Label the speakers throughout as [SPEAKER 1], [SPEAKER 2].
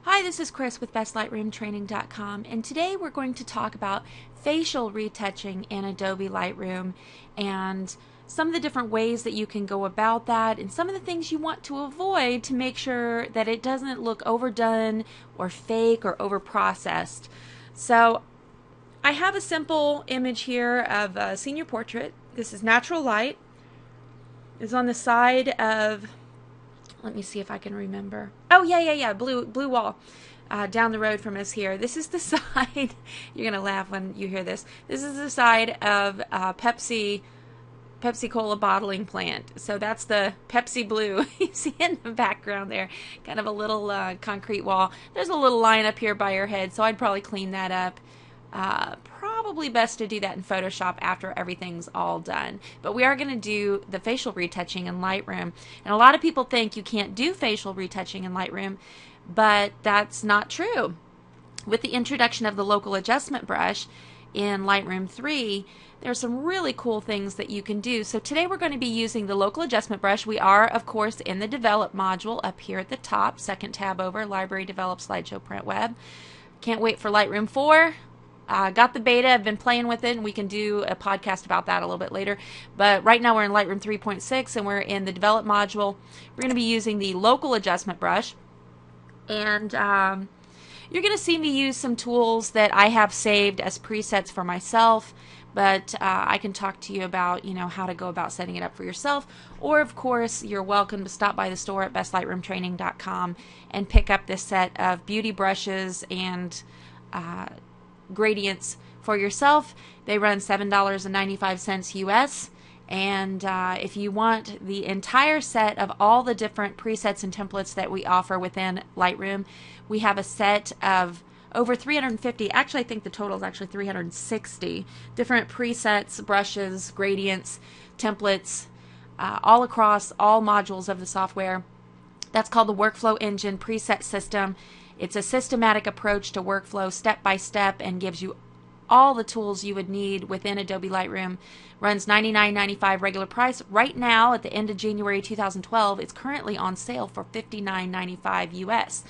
[SPEAKER 1] Hi, this is Kris with bestlightroomtraining.com, and today we're going to talk about facial retouching in Adobe Lightroom and some of the different ways that you can go about that and some of the things you want to avoid to make sure that it doesn't look overdone or fake or over-processed. So I have a simple image here of a senior portrait. This is natural light. It's on the side of, let me see if I can remember. Oh, yeah. Blue wall down the road from us here. This is the side. You're going to laugh when you hear this. This is the side of Pepsi Cola bottling plant. So that's the Pepsi Blue you see in the background there. Kind of a little concrete wall. There's a little line up here by your head, so I'd probably clean that up. Probably best to do that in Photoshop after everything's all done. But we are going to do the facial retouching in Lightroom. And a lot of people think you can't do facial retouching in Lightroom, but that's not true. With the introduction of the local adjustment brush in Lightroom 3, there's some really cool things that you can do. So today we're going to be using the local adjustment brush. We are, of course, in the Develop module up here at the top, second tab over, Library, Develop, Slideshow, Print, Web. Can't wait for Lightroom 4. Got the beta, I've been playing with it, and we can do a podcast about that a little bit later. But right now we're in Lightroom 3.6 and we're in the Develop module. We're going to be using the local adjustment brush. And you're going to see me use some tools that I have saved as presets for myself. But I can talk to you about, how to go about setting it up for yourself. Or, of course, you're welcome to stop by the store at bestlightroomtraining.com and pick up this set of beauty brushes and gradients for yourself. They run $7.95 US, and if you want the entire set of all the different presets and templates that we offer within Lightroom, we have a set of over 350, actually I think the total is actually 360 different presets, brushes, gradients, templates, all across all modules of the software. That's called the Workflow Engine Preset System. It's a systematic approach to workflow step by step and gives you all the tools you would need within Adobe Lightroom. Runs $99.95 regular price. Right now, at the end of January 2012, it's currently on sale for $59.95 US.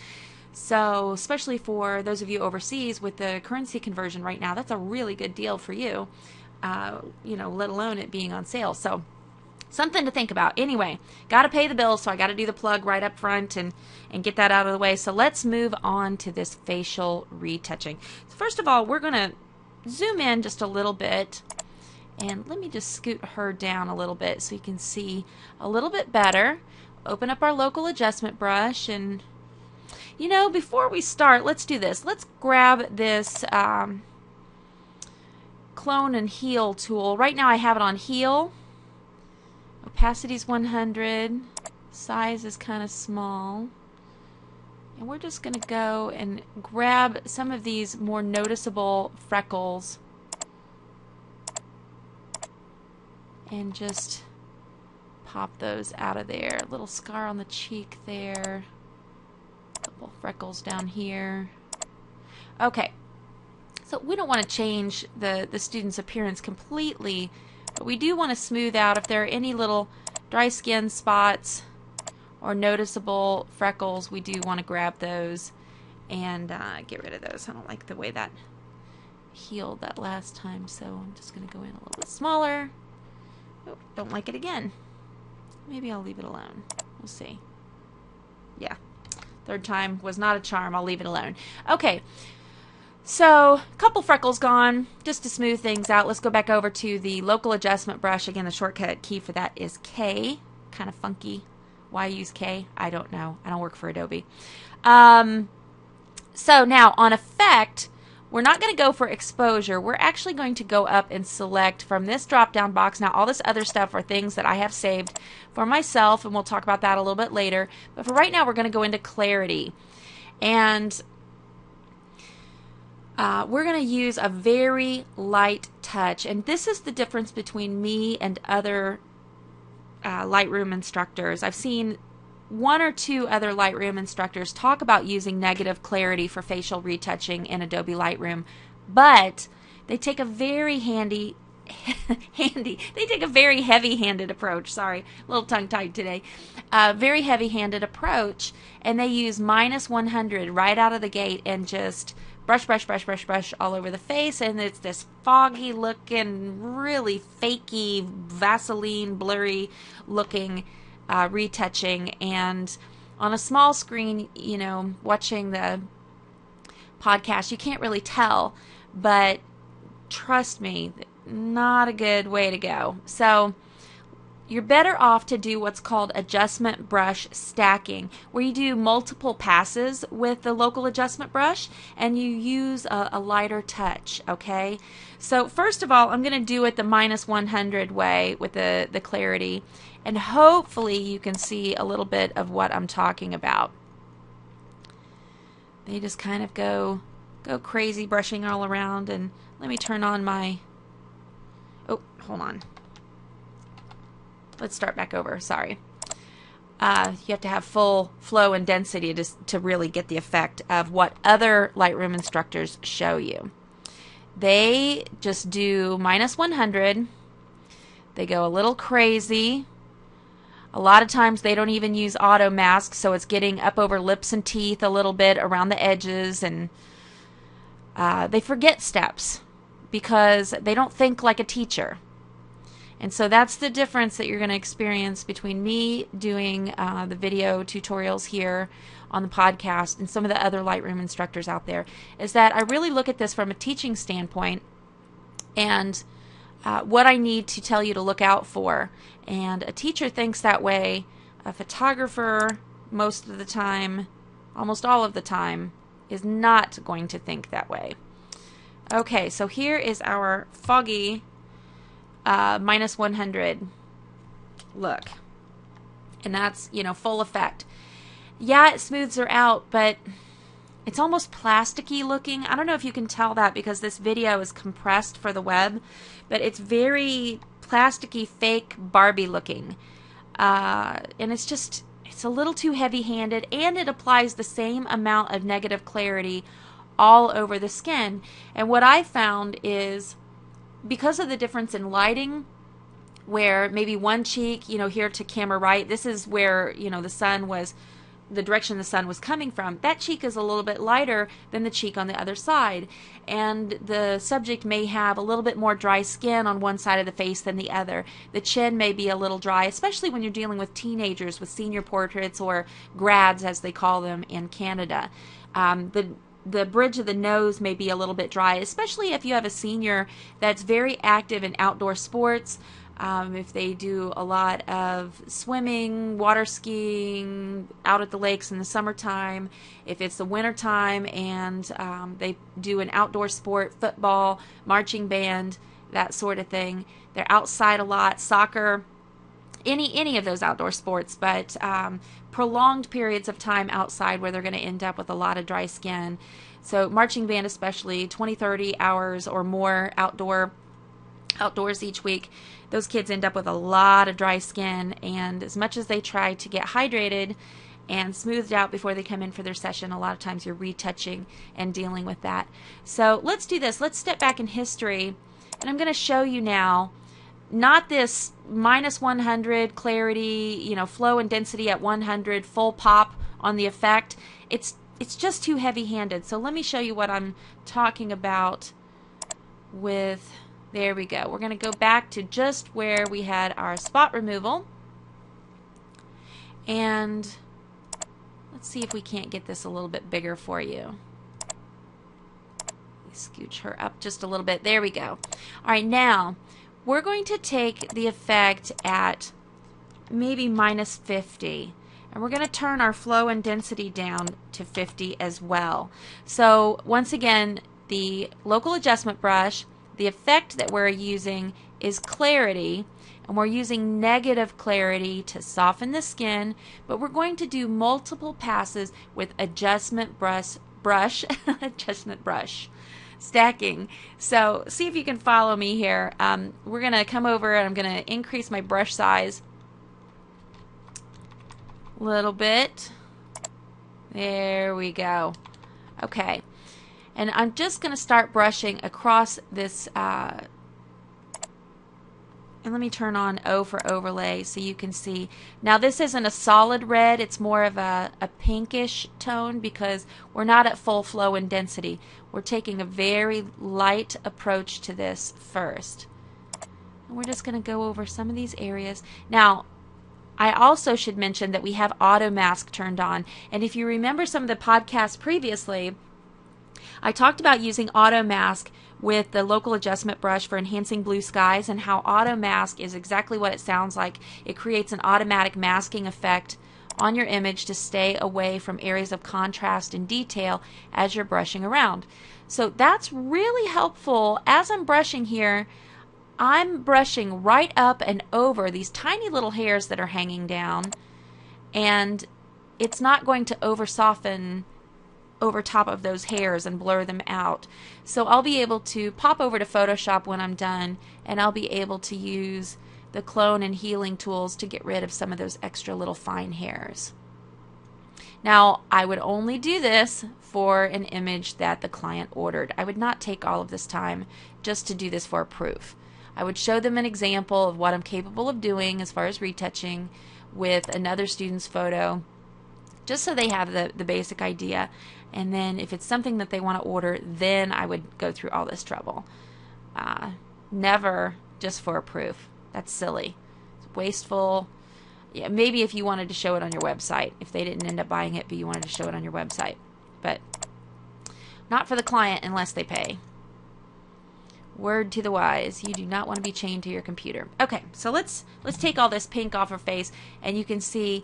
[SPEAKER 1] So, especially for those of you overseas with the currency conversion right now, that's a really good deal for you, let alone it being on sale. So, something to think about. Anyway, got to pay the bills, so I got to do the plug right up front and get that out of the way. So let's move on to this facial retouching. So first of all, we're going to zoom in just a little bit, and let me just scoot her down a little bit so you can see a little bit better. Open up our local adjustment brush, and before we start, let's do this. Let's grab this clone and heal tool. Right now I have it on heal. Opacity is 100, size is kind of small, and we're just going to go and grab some of these more noticeable freckles and just pop those out of there. A little scar on the cheek there, a couple freckles down here. Okay, so we don't want to change the student's appearance completely, but we do want to smooth out if there are any little dry skin spots or noticeable freckles. We do want to grab those and get rid of those. I don't like the way that healed that last time, so I'm just going to go in a little bit smaller. Oh, don't like it again. Maybe I'll leave it alone. We'll see. Yeah, third time was not a charm. I'll leave it alone. Okay. So, a couple freckles gone, just to smooth things out. Let's go back over to the local adjustment brush. Again, the shortcut key for that is K. Kind of funky. Why use K? I don't know. I don't work for Adobe. So now, on effect, we're not going to go for exposure. We're actually going to go up and select from this drop-down box. Now, all this other stuff are things that I have saved for myself, and we'll talk about that a little bit later. But for right now, we're going to go into clarity. And we're going to use a very light touch, and this is the difference between me and other Lightroom instructors. I've seen one or two other Lightroom instructors talk about using negative clarity for facial retouching in Adobe Lightroom, but they take a very handy handy. They take a very heavy-handed approach. Sorry, a little tongue-tied today. Very heavy-handed approach, and they use -100 right out of the gate and just brush, brush, brush, brush, brush all over the face, and it's this foggy looking, really fakey, Vaseline, blurry looking retouching. And on a small screen, you know, watching the podcast, you can't really tell, but trust me, not a good way to go. So you're better off to do what's called adjustment brush stacking, where you do multiple passes with the local adjustment brush and you use a lighter touch, okay? So first of all, I'm going to do it the -100 way with the clarity, and hopefully you can see a little bit of what I'm talking about. They just kind of go crazy brushing all around. And let me turn on my, oh, hold on. Let's start back over. Sorry. You have to have full flow and density to really get the effect of what other Lightroom instructors show you. They just do -100. They go a little crazy. A lot of times they don't even use auto mask, so it's getting up over lips and teeth a little bit around the edges, and they forget steps because they don't think like a teacher. And so that's the difference that you're going to experience between me doing the video tutorials here on the podcast and some of the other Lightroom instructors out there, is that I really look at this from a teaching standpoint and what I need to tell you to look out for. And a teacher thinks that way. A photographer, most of the time, almost all of the time, is not going to think that way. Okay, so here is our foggy -100 look, and that's, you know, full effect. Yeah, it smooths her out, but it's almost plasticky looking. I don't know if you can tell that because this video is compressed for the web, but it's very plasticky, fake Barbie looking, and it's a little too heavy-handed, and it applies the same amount of negative clarity all over the skin. And what I found is, because of the difference in lighting, where maybe one cheek, you know, here to camera right, this is where, you know, the direction the sun was coming from, that cheek is a little bit lighter than the cheek on the other side. And the subject may have a little bit more dry skin on one side of the face than the other. The chin may be a little dry, especially when you're dealing with teenagers with senior portraits, or grads as they call them in Canada. The bridge of the nose may be a little bit dry, especially if you have a senior that's very active in outdoor sports. If they do a lot of swimming, water skiing, out at the lakes in the summertime, if it's the winter time and they do an outdoor sport, football, marching band, that sort of thing. They're outside a lot, soccer, any of those outdoor sports, but prolonged periods of time outside where they're going to end up with a lot of dry skin. So marching band especially, 20-30 hours or more outdoors each week, those kids end up with a lot of dry skin, and as much as they try to get hydrated and smoothed out before they come in for their session, a lot of times you're retouching and dealing with that. So let's do this. Let's step back in history, and I'm going to show you now, not this -100 clarity, you know, flow and density at 100, full pop on the effect. It's just too heavy-handed. So let me show you what I'm talking about with, there we go. We're going to go back to just where we had our spot removal. And let's see if we can't get this a little bit bigger for you. Scooch her up just a little bit. There we go. All right, now we're going to take the effect at maybe -50, and we're going to turn our flow and density down to 50 as well. So once again, the local adjustment brush, the effect that we're using is clarity, and we're using negative clarity to soften the skin, but we're going to do multiple passes with adjustment brush adjustment brush stacking. So see if you can follow me here. We're going to come over and I'm going to increase my brush size a little bit. There we go. Okay. And I'm just going to start brushing across this And let me turn on O for overlay so you can see. Now this isn't a solid red, it's more of a pinkish tone because we're not at full flow and density. We're taking a very light approach to this first. And we're just going to go over some of these areas. Now, I also should mention that we have auto mask turned on. And if you remember some of the podcasts previously, I talked about using auto mask with the local adjustment brush for enhancing blue skies, and how auto mask is exactly what it sounds like. It creates an automatic masking effect on your image to stay away from areas of contrast and detail as you're brushing around. So that's really helpful. As I'm brushing here, I'm brushing right up and over these tiny little hairs that are hanging down, and it's not going to over soften over top of those hairs and blur them out. So I'll be able to pop over to Photoshop when I'm done, and I'll be able to use the clone and healing tools to get rid of some of those extra little fine hairs. Now, I would only do this for an image that the client ordered. I would not take all of this time just to do this for a proof. I would show them an example of what I'm capable of doing as far as retouching with another student's photo, just so they have the basic idea. And then if it's something that they want to order, then I would go through all this trouble. Never just for a proof. That's silly. It's wasteful. Yeah, maybe if you wanted to show it on your website, if they didn't end up buying it, but you wanted to show it on your website. But not for the client unless they pay. Word to the wise, you do not want to be chained to your computer. Okay, so let's take all this pink off her face, and you can see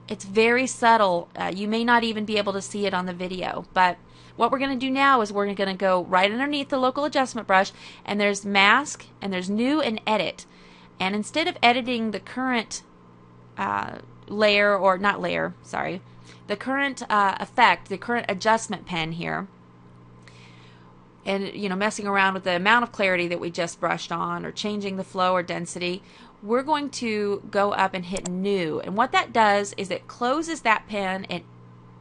[SPEAKER 1] it's very subtle. You may not even be able to see it on the video, but what we're going to do now is we're going to go right underneath the local adjustment brush, and there's mask, and there's new and edit. And instead of editing the current layer, or not layer, sorry, the current effect, the current adjustment pen here, and messing around with the amount of clarity that we just brushed on, or changing the flow or density, we're going to go up and hit new. And what that does is it closes that pen, it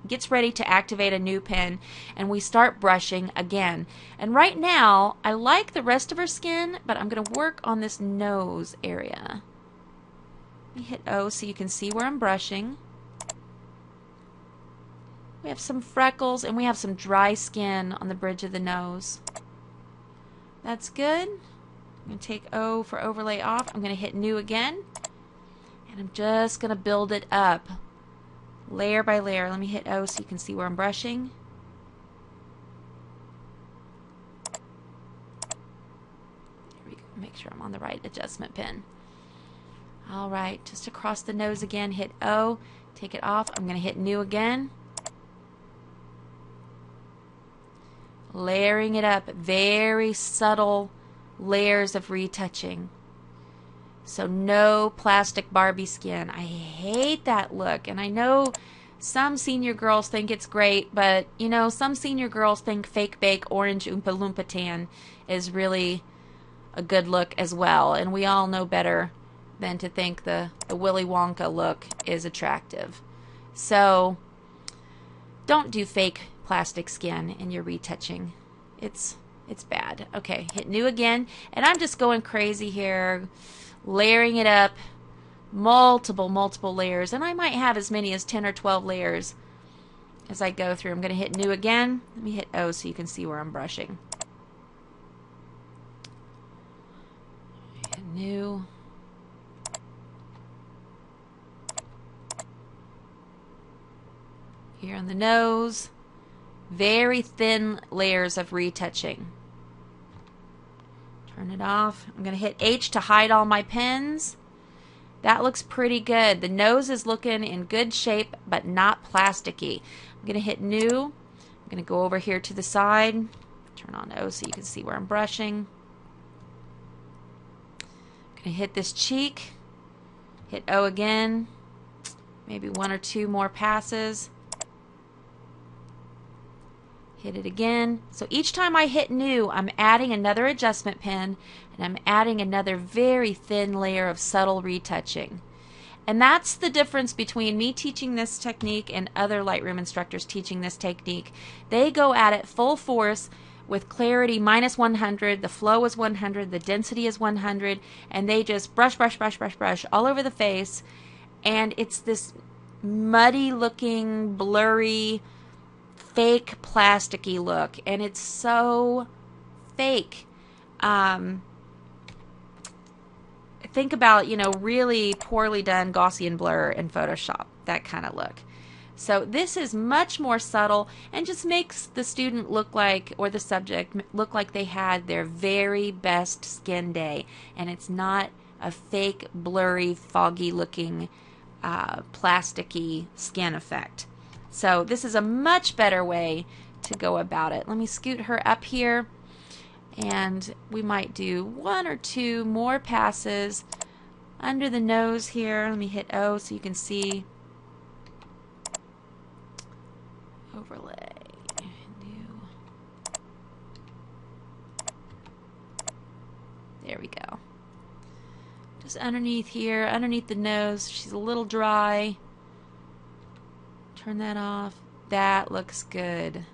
[SPEAKER 1] gets ready to activate a new pen, and we start brushing again. And right now I like the rest of her skin, but I'm going to work on this nose area. Let me hit O so you can see where I'm brushing. We have some freckles, and we have some dry skin on the bridge of the nose. That's good. I'm going to take O for overlay off. I'm going to hit new again, and I'm just going to build it up layer by layer. Let me hit O so you can see where I'm brushing. Here we go. Make sure I'm on the right adjustment pen. Alright, just across the nose again, hit O, take it off. I'm going to hit new again. Layering it up, very subtle layers of retouching. So no plastic Barbie skin. I hate that look, and I know some senior girls think it's great, but some senior girls think fake bake orange Oompa Loompa tan is really a good look as well, and we all know better than to think the Willy Wonka look is attractive. So don't do fake plastic skin in your retouching. It's bad. Okay, hit new again, and I'm just going crazy here, layering it up, multiple layers, and I might have as many as 10 or 12 layers as I go through. I'm going to hit new again. Let me hit O so you can see where I'm brushing. Hit new. Here on the nose, very thin layers of retouching. Turn it off. I'm going to hit H to hide all my pens. That looks pretty good. The nose is looking in good shape, but not plasticky. I'm going to hit new. I'm going to go over here to the side. Turn on O so you can see where I'm brushing. I'm going to hit this cheek. Hit O again. Maybe one or two more passes. Hit it again. So each time I hit new, I'm adding another adjustment pen, and I'm adding another very thin layer of subtle retouching. And that's the difference between me teaching this technique and other Lightroom instructors teaching this technique. They go at it full force with clarity minus 100, the flow is 100, the density is 100, and they just brush, brush, brush, brush, brush all over the face, and it's this muddy looking, blurry, fake plasticky look, and it's so fake. Think about, you know, really poorly done Gaussian blur in Photoshop, that kind of look. So this is much more subtle and just makes the student look like, or the subject look like they had their very best skin day, and it's not a fake, blurry, foggy looking plasticky skin effect. So this is a much better way to go about it. Let me scoot her up here, and we might do 1 or 2 more passes under the nose here. Let me hit O so you can see. Overlay, new. There we go. Just underneath here, underneath the nose. She's a little dry. Turn that off. That looks good.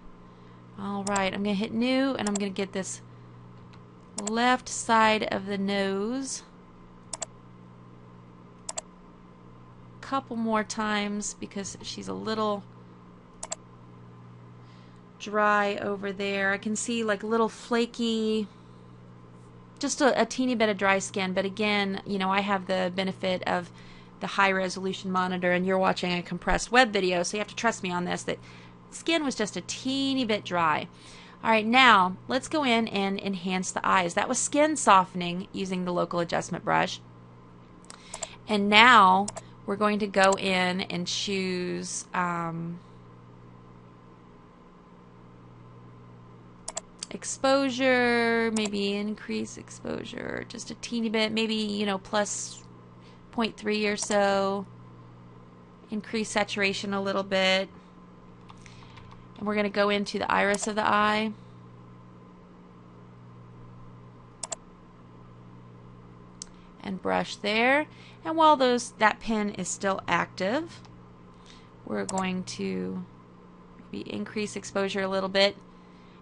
[SPEAKER 1] All right, I'm going to hit new, and I'm going to get this left side of the nose a couple more times because she's a little dry over there. I can see like little flaky, just a teeny bit of dry skin, but again, you know, I have the benefit of the high resolution monitor and you're watching a compressed web video, so you have to trust me on this, that skin was just a teeny bit dry. Alright, now let's go in and enhance the eyes. That was skin softening using the local adjustment brush, and now we're going to go in and choose exposure, maybe increase exposure just a teeny bit, maybe, you know, plus 0.3 or so. Increase saturation a little bit. And we're going to go into the iris of the eye. And brush there. And while that pen is still active, we're going to maybe increase exposure a little bit.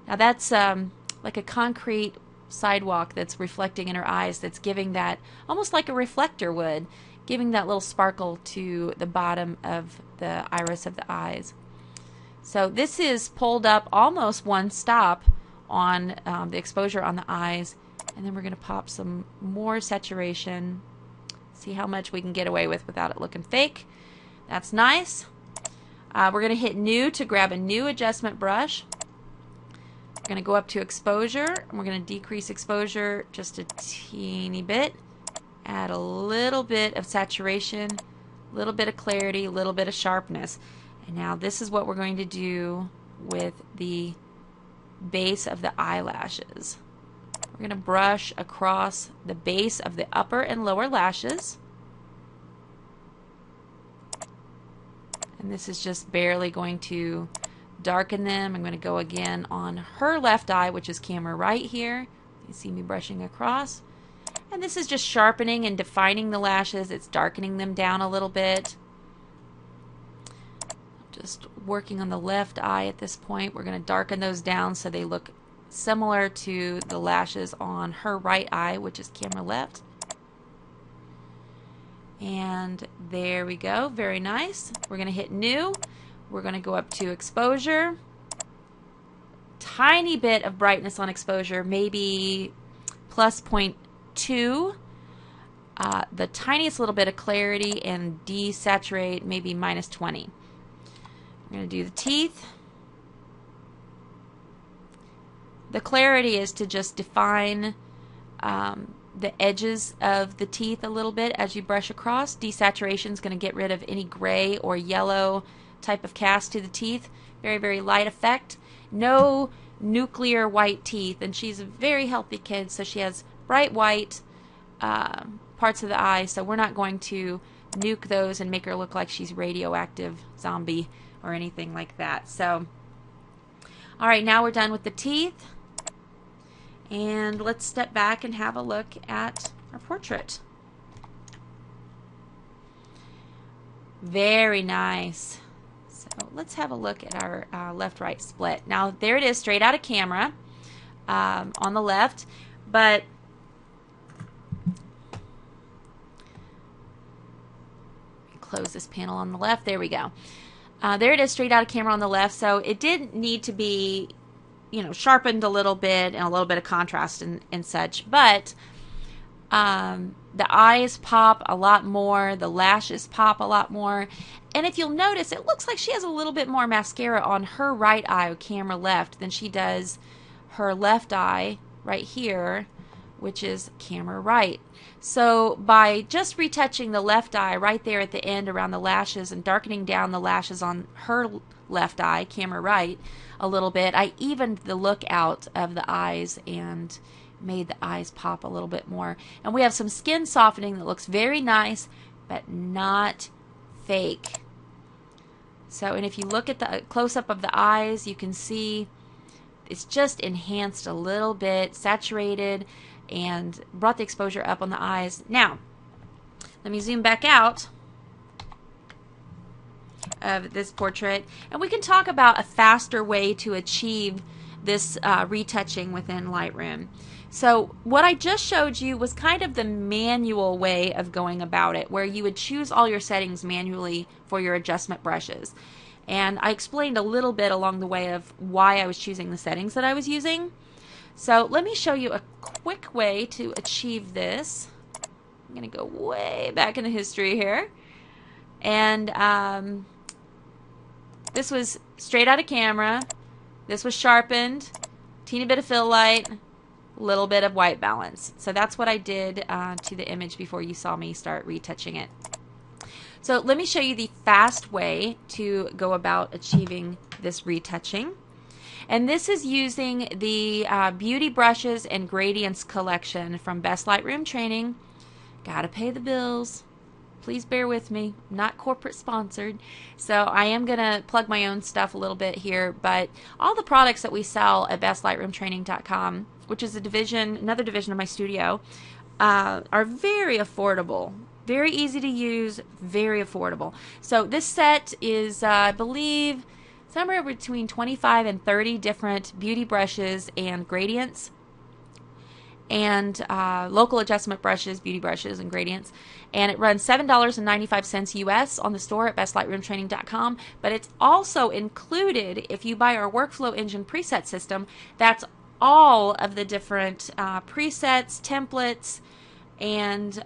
[SPEAKER 1] Now that's like a concrete sidewalk that's reflecting in her eyes, that's giving that, almost like a reflector would, giving that little sparkle to the bottom of the iris of the eyes. So this is pulled up almost one stop on the exposure on the eyes, and then we're going to pop some more saturation, see how much we can get away with without it looking fake. That's nice. We're going to hit new to grab a new adjustment brush. We're going to go up to exposure, and we're going to decrease exposure just a teeny bit, add a little bit of saturation, a little bit of clarity, a little bit of sharpness. And now this is what we're going to do with the base of the eyelashes. We're going to brush across the base of the upper and lower lashes. And this is just barely going to darken them. I'm going to go again on her left eye, which is camera right here. You see me brushing across. And this is just sharpening and defining the lashes. It's darkening them down a little bit. Just working on the left eye at this point. We're going to darken those down so they look similar to the lashes on her right eye, which is camera left. And there we go. Very nice. We're going to hit new. We're going to go up to exposure. Tiny bit of brightness on exposure, maybe plus 0.2. The tiniest little bit of clarity, and desaturate maybe minus 20. We're going to do the teeth. The clarity is to just define the edges of the teeth a little bit as you brush across. Desaturation is going to get rid of any gray or yellow type of cast to the teeth. Very, very light effect. No nuclear white teeth, and she's a very healthy kid, so she has bright white parts of the eye, so we're not going to nuke those and make her look like she's radioactive zombie or anything like that. So, alright, now we're done with the teeth, and let's step back and have a look at our portrait. Very nice. So let's have a look at our left-right split. Now there it is, straight out of camera. on the left, but close this panel on the left. There we go. There it is, straight out of camera on the left. So it did need to be, you know, sharpened a little bit and a little bit of contrast and such, but the eyes pop a lot more, the lashes pop a lot more, and if you'll notice, it looks like she has a little bit more mascara on her right eye, camera left, than she does her left eye right here, which is camera right. So by just retouching the left eye right there at the end around the lashes and darkening down the lashes on her left eye, camera right, a little bit, I evened the look out of the eyes and made the eyes pop a little bit more. And we have some skin softening that looks very nice, but not fake. So, and if you look at the close-up of the eyes, you can see it's just enhanced a little bit, saturated, and brought the exposure up on the eyes. Now, let me zoom back out of this portrait, and we can talk about a faster way to achieve this retouching within Lightroom. So what I just showed you was kind of the manual way of going about it, where you would choose all your settings manually for your adjustment brushes. And I explained a little bit along the way of why I was choosing the settings that I was using. So let me show you a quick way to achieve this. I'm going to go way back into history here. And this was straight out of camera. This was sharpened, teeny bit of fill light, little bit of white balance. So that's what I did to the image before you saw me start retouching it. So let me show you the fast way to go about achieving this retouching. And this is using the Beauty Brushes and Gradients collection from Best Lightroom Training. Gotta pay the bills. Please bear with me. I'm not corporate sponsored. So I am going to plug my own stuff a little bit here. But all the products that we sell at bestlightroomtraining.com, which is a division, another division of my studio, are very affordable. Very easy to use, very affordable. So this set is, I believe, somewhere between 25 and 30 different beauty brushes and gradients, and local adjustment brushes, beauty brushes, and gradients. And it runs $7.95 US on the store at bestlightroomtraining.com. But it's also included, if you buy our Workflow Engine preset system, that's all of the different presets, templates, and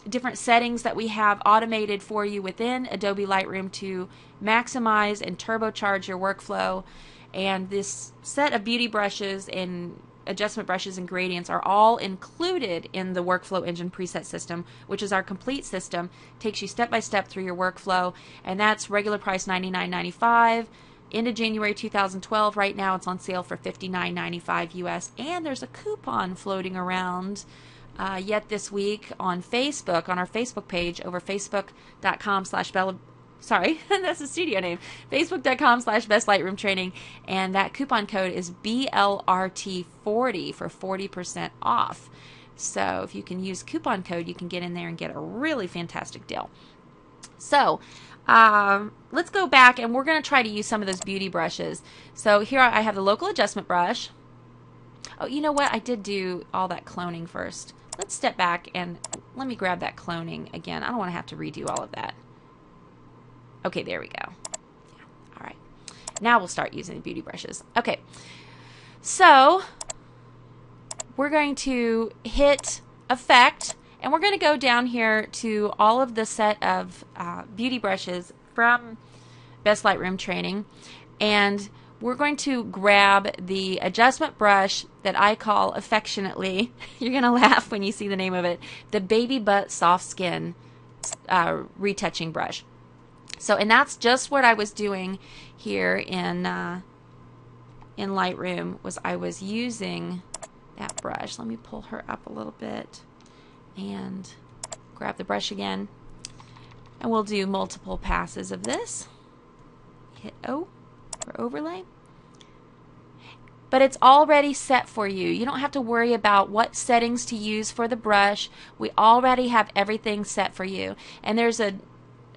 [SPEAKER 1] different settings that we have automated for you within Adobe Lightroom to maximize and turbocharge your workflow. And this set of beauty brushes and adjustment brushes and gradients are all included in the Workflow Engine preset system, which is our complete system. Takes you step by step through your workflow, and that's regular price $99.95. Into January 2012. Right now it's on sale for $59.95 US, and there's a coupon floating around yet this week on Facebook, on our Facebook page over facebook.com/Bella. Sorry, that's the studio name. Facebook.com/Best Lightroom Training, and that coupon code is BLRT40 for 40% off. So if you can use coupon code, you can get in there and get a really fantastic deal. So let's go back, and we're going to try to use some of those beauty brushes. So here I have the local adjustment brush. Oh, you know what? I did do all that cloning first. Let's step back and let me grab that cloning again. I don't want to have to redo all of that. Okay, there we go. Yeah. All right. Now we'll start using the beauty brushes. Okay. So we're going to hit Effect, and we're going to go down here to all of the set of beauty brushes from Best Lightroom Training, and we're going to grab the adjustment brush that I call affectionately, you're going to laugh when you see the name of it, the Baby Butt Soft Skin retouching brush. So, and that's just what I was doing here in Lightroom, was I was using that brush. Let me pull her up a little bit and grab the brush again. And we'll do multiple passes of this. Hit O for overlay. But it's already set for you. You don't have to worry about what settings to use for the brush. We already have everything set for you. And there's a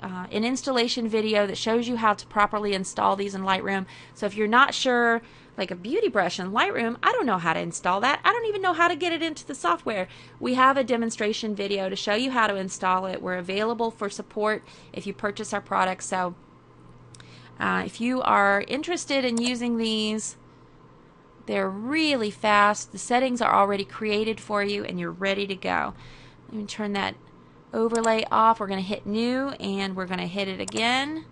[SPEAKER 1] an installation video that shows you how to properly install these in Lightroom. So if you're not sure, like a beauty brush in Lightroom, I don't know how to install that. I don't even know how to get it into the software. We have a demonstration video to show you how to install it. We're available for support if you purchase our products. So if you are interested in using these, they're really fast. The settings are already created for you and you're ready to go. Let me turn that overlay off. We're going to hit new and we're going to hit it again.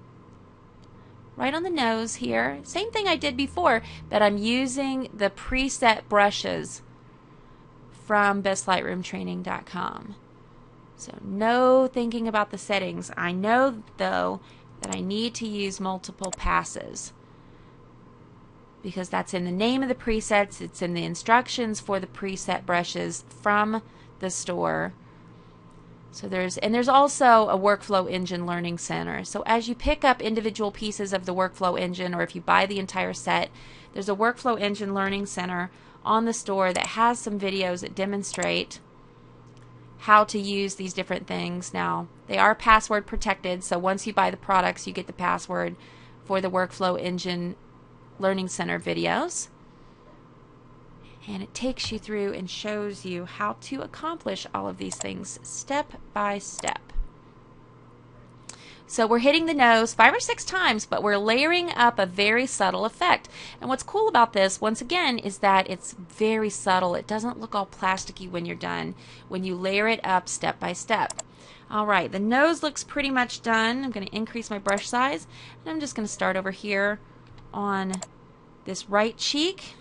[SPEAKER 1] Right on the nose here. Same thing I did before, but I'm using the preset brushes from bestlightroomtraining.com. So no thinking about the settings. I know though that I need to use multiple passes because that's in the name of the presets. It's in the instructions for the preset brushes from the store. So there's also a Workflow Engine Learning Center. So as you pick up individual pieces of the Workflow Engine, or if you buy the entire set, there's a Workflow Engine Learning Center on the store that has some videos that demonstrate how to use these different things. Now, they are password protected, so once you buy the products, you get the password for the Workflow Engine Learning Center videos. And it takes you through and shows you how to accomplish all of these things step by step. So we're hitting the nose 5 or 6 times, but we're layering up a very subtle effect. And what's cool about this, once again, is that it's very subtle. It doesn't look all plasticky when you're done, when you layer it up step by step. All right, the nose looks pretty much done. I'm going to increase my brush size, and I'm just going to start over here on this right cheek.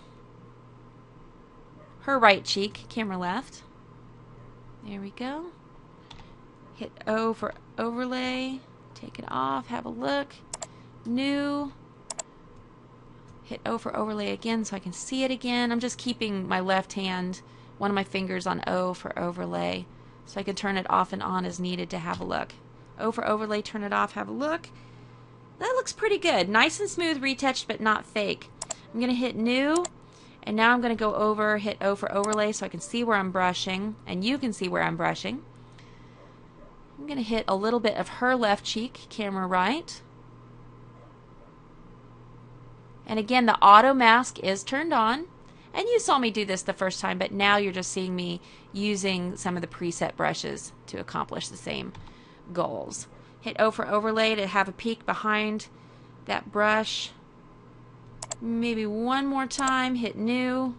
[SPEAKER 1] Her right cheek, camera left. There we go. Hit O for overlay. Take it off, have a look. New. Hit O for overlay again so I can see it again. I'm just keeping my left hand, one of my fingers on O for overlay, so I can turn it off and on as needed to have a look. O for overlay, turn it off, have a look. That looks pretty good. Nice and smooth retouched, but not fake. I'm going to hit new. And now I'm going to go over, hit O for overlay so I can see where I'm brushing, and you can see where I'm brushing. I'm going to hit a little bit of her left cheek, camera right. And again, the auto mask is turned on. And you saw me do this the first time, but now you're just seeing me using some of the preset brushes to accomplish the same goals. Hit O for overlay to have a peek behind that brush. Maybe one more time, hit new.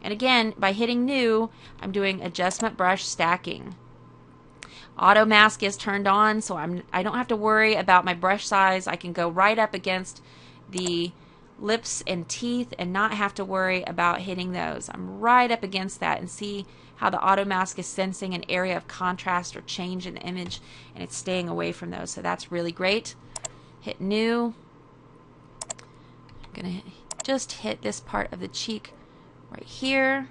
[SPEAKER 1] And again, by hitting new, I'm doing adjustment brush stacking. Auto mask is turned on, so I don't have to worry about my brush size. I can go right up against the lips and teeth and not have to worry about hitting those. I'm right up against that, and see how the auto mask is sensing an area of contrast or change in the image, and it's staying away from those. So that's really great. Hit new. I'm going to just hit this part of the cheek right here.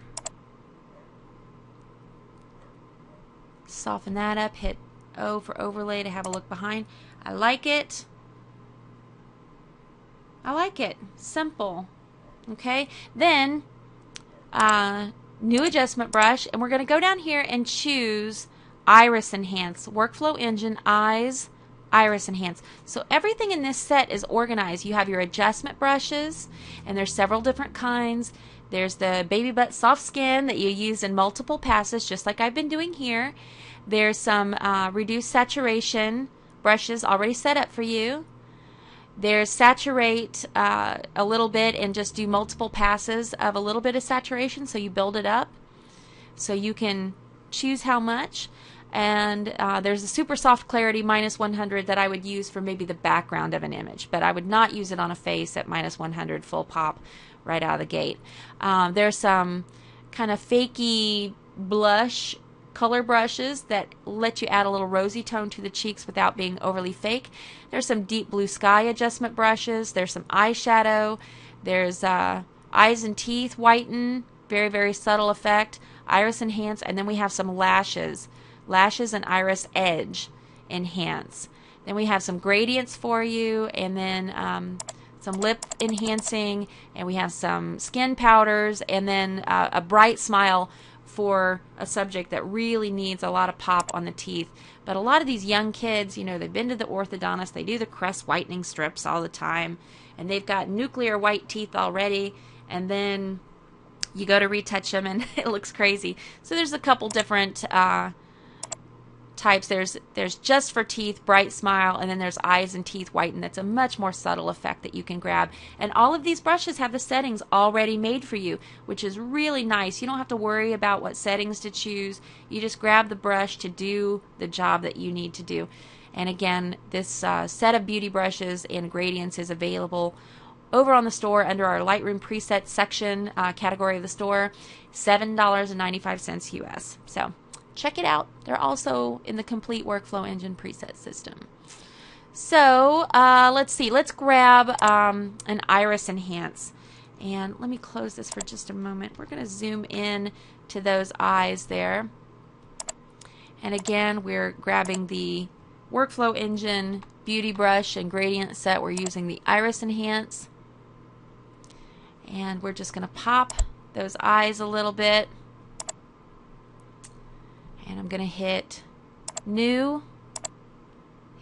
[SPEAKER 1] Soften that up. Hit O for overlay to have a look behind. I like it. I like it. Simple. Okay. Then new adjustment brush, and we're going to go down here and choose Iris Enhance. Workflow Engine, Eyes, Iris Enhance. So everything in this set is organized. You have your adjustment brushes, and there's several different kinds. There's the baby butt soft skin that you use in multiple passes, just like I've been doing here. There's some reduced saturation brushes already set up for you. There's saturate a little bit and just do multiple passes of a little bit of saturation, so you build it up. So you can choose how much. And there's a super soft clarity -100 that I would use for maybe the background of an image, but I would not use it on a face at -100 full pop right out of the gate. There's some kind of fakey blush color brushes that let you add a little rosy tone to the cheeks without being overly fake. There's some deep blue sky adjustment brushes. There's some eyeshadow. There's eyes and teeth whiten, very, very subtle effect. Iris Enhance, and then we have some lashes. Lashes and Iris Edge Enhance. Then we have some gradients for you, and then some lip enhancing, and we have some skin powders, and then a bright smile for a subject that really needs a lot of pop on the teeth. But a lot of these young kids, you know, they've been to the orthodontist, they do the crest whitening strips all the time, and they've got nuclear white teeth already, and then you go to retouch them and it looks crazy. So there's a couple different types. There's just for teeth, bright smile, and then there's eyes and teeth whiten. That's a much more subtle effect that you can grab. And all of these brushes have the settings already made for you, which is really nice. You don't have to worry about what settings to choose. You just grab the brush to do the job that you need to do. And again, this set of beauty brushes and gradients is available over on the store under our Lightroom presets section category of the store, $7.95 US. So check it out. They're also in the complete workflow engine preset system. So let's see. Let's grab an iris enhance. And let me close this for just a moment. We're going to zoom in to those eyes there. And again, we're grabbing the workflow engine beauty brush and gradient set. We're using the iris enhance. And we're just going to pop those eyes a little bit. And I'm going to hit new,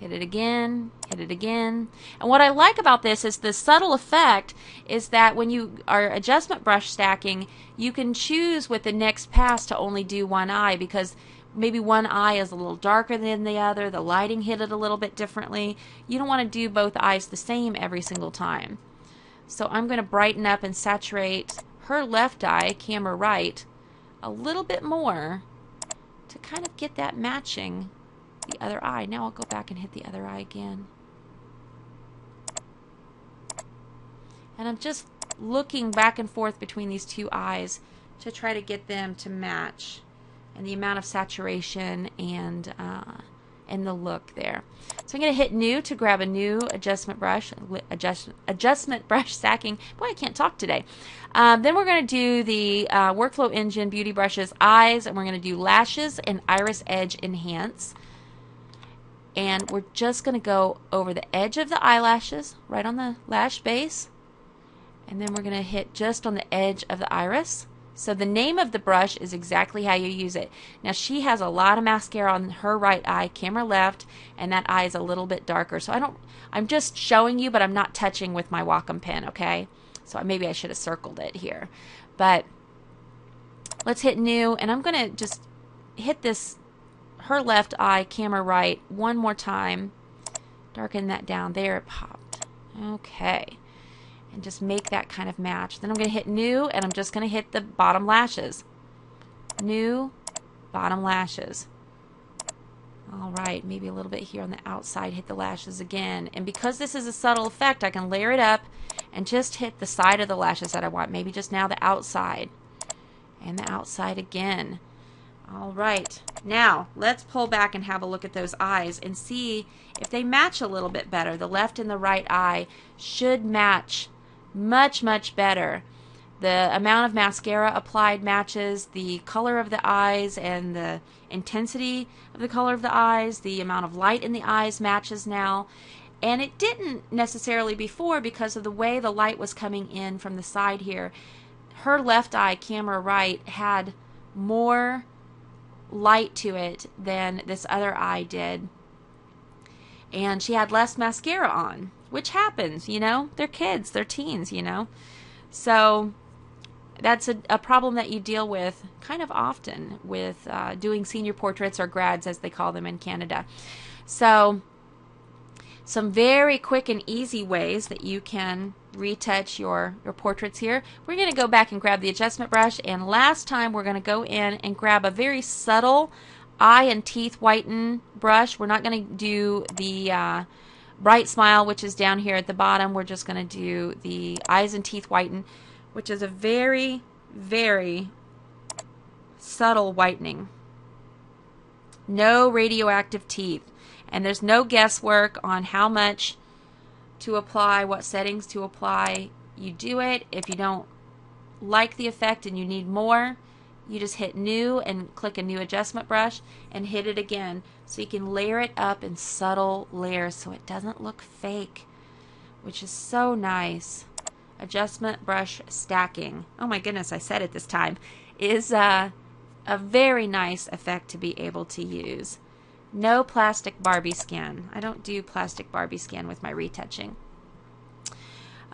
[SPEAKER 1] hit it again, hit it again. And what I like about this is the subtle effect is that when you are adjustment brush stacking, you can choose with the next pass to only do one eye, because maybe one eye is a little darker than the other, the lighting hit it a little bit differently. You don't want to do both eyes the same every single time. So I'm going to brighten up and saturate her left eye, camera right, a little bit more to kind of get that matching the other eye. Now I'll go back and hit the other eye again. And I'm just looking back and forth between these two eyes to try to get them to match, and the amount of saturation and the look there. So I'm going to hit new to grab a new adjustment brush, adjustment brush stacking. Boy, I can't talk today. Then we're going to do the workflow engine beauty brushes eyes, and we're going to do lashes and iris edge enhance. And we're just going to go over the edge of the eyelashes, right on the lash base, and then we're going to hit just on the edge of the iris. So the name of the brush is exactly how you use it. Now she has a lot of mascara on her right eye, camera left, and that eye is a little bit darker. So I'm just showing you, but I'm not touching with my Wacom pen, okay? So maybe I should have circled it here. But let's hit new, and I'm going to just hit this, her left eye, camera right, one more time. Darken that down. There it popped. Okay. And just make that kind of match. Then I'm going to hit new, and I'm just going to hit the bottom lashes. New, bottom lashes. All right, maybe a little bit here on the outside, hit the lashes again. And because this is a subtle effect, I can layer it up and just hit the side of the lashes that I want. Maybe just now the outside. And the outside again. All right, now let's pull back and have a look at those eyes and see if they match a little bit better. The left and the right eye should match much, much better. The amount of mascara applied matches, the color of the eyes and the intensity of the color of the eyes, the amount of light in the eyes matches now. And it didn't necessarily before because of the way the light was coming in from the side here. Her left eye, camera right, had more light to it than this other eye did. And she had less mascara on, which happens, you know. They're kids, they're teens, you know. So that's a problem that you deal with kind of often with doing senior portraits, or grads as they call them in Canada. So some very quick and easy ways that you can retouch your portraits here. We're going to go back and grab the adjustment brush, and last time we're going to go in and grab a very subtle eye and teeth whiten brush. We're not going to do the bright smile, which is down here at the bottom. We're just going to do the eyes and teeth whiten, which is a very, very subtle whitening. No radioactive teeth. And there's no guesswork on how much to apply, what settings to apply. You do it. If you don't like the effect and you need more, you just hit new and click a new adjustment brush and hit it again, so you can layer it up in subtle layers so it doesn't look fake, which is so nice. Adjustment brush stacking, oh my goodness, I said it this time, is a very nice effect to be able to use. No plastic Barbie skin. I don't do plastic Barbie skin with my retouching.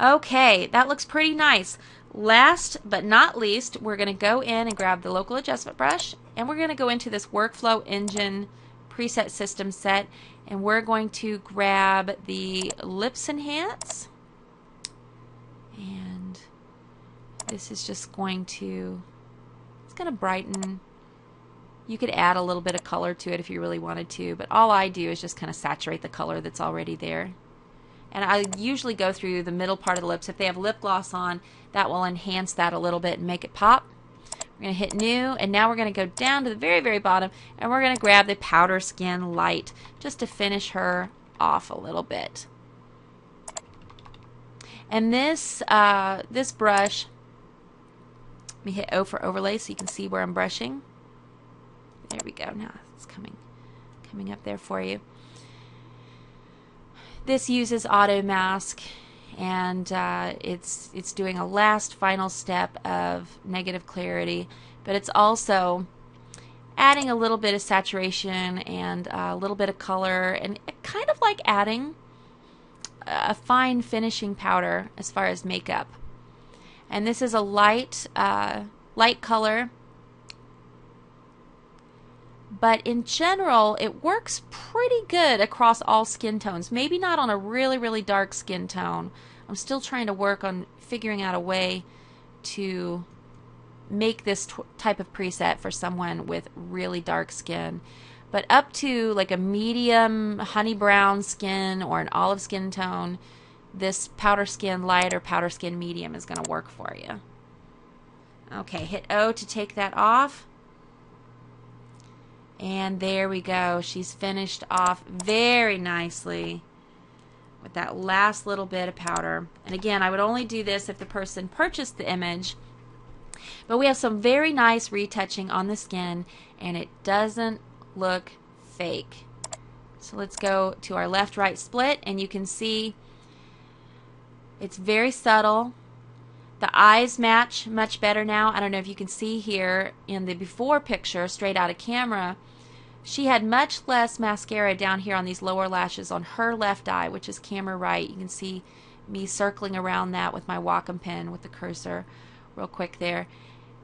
[SPEAKER 1] Okay, that looks pretty nice. Last but not least, we're going to go in and grab the local adjustment brush, and we're going to go into this Workflow Engine preset system set, and we're going to grab the Lips Enhance, and this is just going to, it's going to brighten. You could add a little bit of color to it if you really wanted to, but all I do is just kind of saturate the color that's already there. And I usually go through the middle part of the lips. If they have lip gloss on, that will enhance that a little bit and make it pop. We're going to hit New, and now we're going to go down to the very, very bottom, and we're going to grab the Powder Skin Light just to finish her off a little bit. And this this brush, let me hit O for overlay so you can see where I'm brushing. There we go. Now it's coming up there for you. This uses Auto Mask, and it's doing a last final step of negative clarity, but it's also adding a little bit of saturation and a little bit of color, and kind of like adding a fine finishing powder as far as makeup. And this is a light color, but in general it works pretty good across all skin tones. Maybe not on a really, really dark skin tone. I'm still trying to work on figuring out a way to make this type of preset for someone with really dark skin. But up to like a medium honey brown skin or an olive skin tone, this Powder Skin Light or Powder Skin Medium is going to work for you. Okay, hit O to take that off. And there we go. She's finished off very nicely with that last little bit of powder. And again, I would only do this if the person purchased the image. But we have some very nice retouching on the skin, and it doesn't look fake. So let's go to our left-right split, and you can see it's very subtle. The eyes match much better now. I don't know if you can see here in the before picture, straight out of camera, she had much less mascara down here on these lower lashes on her left eye, which is camera right. You can see me circling around that with my Wacom pen with the cursor real quick there.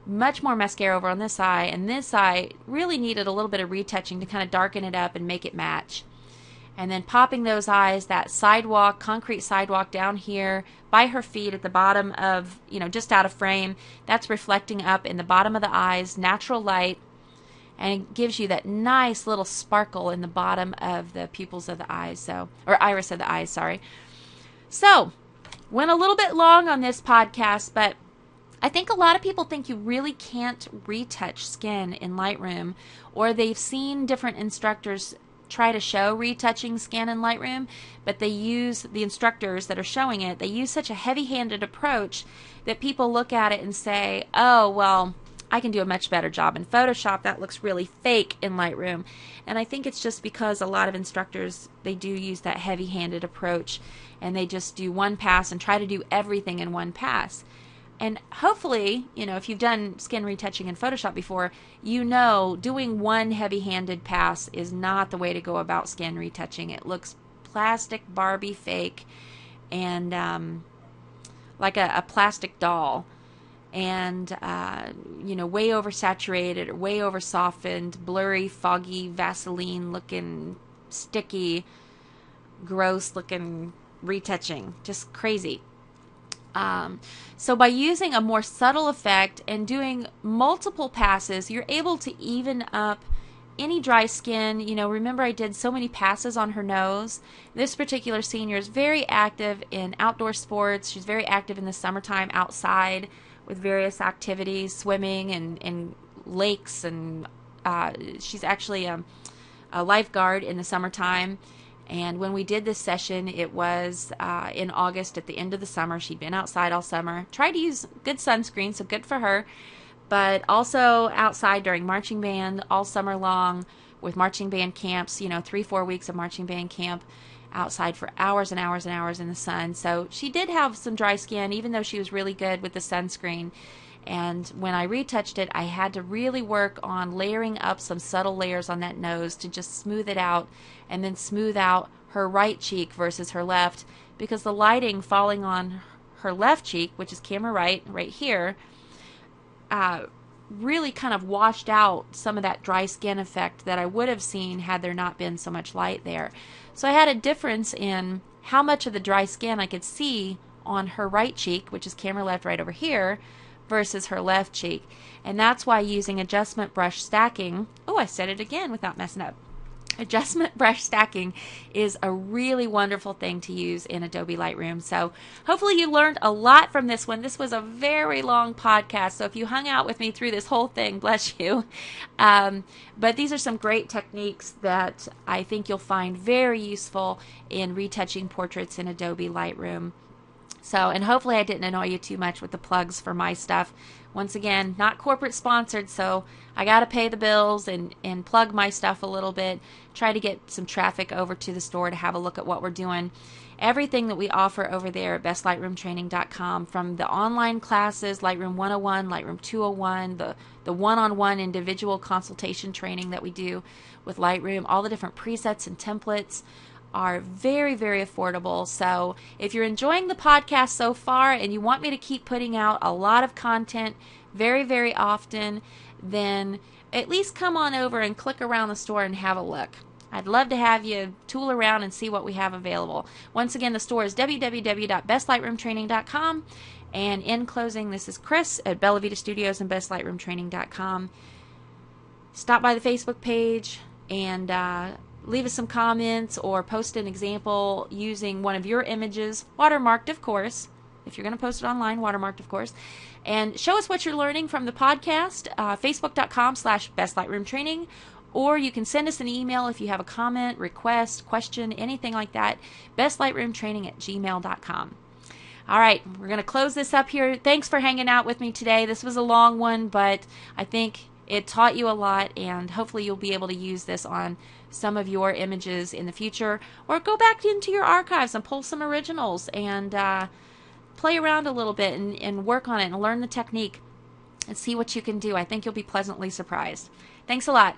[SPEAKER 1] Much more mascara over on this eye, and this eye really needed a little bit of retouching to kind of darken it up and make it match. And then popping those eyes, that sidewalk, concrete sidewalk down here by her feet at the bottom of, just out of frame, that's reflecting up in the bottom of the eyes, natural light, and it gives you that nice little sparkle in the bottom of the pupils of the eyes, or iris of the eyes, sorry. So, went a little bit long on this podcast, but I think a lot of people think you really can't retouch skin in Lightroom, or they've seen different instructors try to show retouching skin in Lightroom, but they use, the instructors that are showing it, they use such a heavy-handed approach that people look at it and say, oh, well, I can do a much better job in Photoshop. That looks really fake in Lightroom. And I think it's just because a lot of instructors, they do use that heavy-handed approach, and they just do one pass and try to do everything in one pass. And hopefully, if you've done skin retouching in Photoshop before, doing one heavy-handed pass is not the way to go about skin retouching. It looks plastic, Barbie, fake, and like a plastic doll. And, way oversaturated, or way over-softened, blurry, foggy, Vaseline-looking, sticky, gross-looking retouching. Just crazy. So by using a more subtle effect and doing multiple passes, you're able to even up any dry skin. Remember I did so many passes on her nose. This particular senior is very active in outdoor sports. She's very active in the summertime outside with various activities, swimming and lakes, and she's actually a lifeguard in the summertime. And when we did this session, it was in August at the end of the summer. She'd been outside all summer. Tried to use good sunscreen, so good for her. But also outside during marching band all summer long with marching band camps, 3-4 weeks of marching band camp outside for hours and hours and hours in the sun. So she did have some dry skin, even though she was really good with the sunscreen. And when I retouched it, I had to really work on layering up some subtle layers on that nose to just smooth it out, and then smooth out her right cheek versus her left, because the lighting falling on her left cheek, which is camera right here, really kind of washed out some of that dry skin effect that I would have seen had there not been so much light there. So I had a difference in how much of the dry skin I could see on her right cheek, which is camera left right over here, versus her left cheek. And that's why using adjustment brush stacking, oh, I said it again without messing up. Adjustment brush stacking is a really wonderful thing to use in Adobe Lightroom. So hopefully you learned a lot from this one. This was a very long podcast, so if you hung out with me through this whole thing, bless you. But these are some great techniques that I think you'll find very useful in retouching portraits in Adobe Lightroom. So, and hopefully I didn't annoy you too much with the plugs for my stuff. Once again, not corporate sponsored, so I got to pay the bills and plug my stuff a little bit, try to get some traffic over to the store to have a look at what we're doing. Everything that we offer over there at bestlightroomtraining.com, from the online classes, Lightroom 101, Lightroom 201, the one-on-one individual consultation training that we do with Lightroom, all the different presets and templates, are very, very affordable. So if you're enjoying the podcast so far and you want me to keep putting out a lot of content very, very often, then at least come on over and click around the store and have a look. I'd love to have you tool around and see what we have available. Once again, the store is www.bestlightroomtraining.com. And in closing, this is Kris at Bella Vita Studios and bestlightroomtraining.com. Stop by the Facebook page and leave us some comments or post an example using one of your images, watermarked of course, if you're going to post it online, watermarked of course, and show us what you're learning from the podcast, facebook.com/bestlightroomtraining, or you can send us an email if you have a comment, request, question, anything like that, bestlightroomtraining@gmail.com. All right, we're going to close this up here. Thanks for hanging out with me today. This was a long one, but I think it taught you a lot, and hopefully you'll be able to use this on some of your images in the future, or go back into your archives and pull some originals and play around a little bit and work on it and learn the technique and see what you can do. I think you'll be pleasantly surprised. Thanks a lot.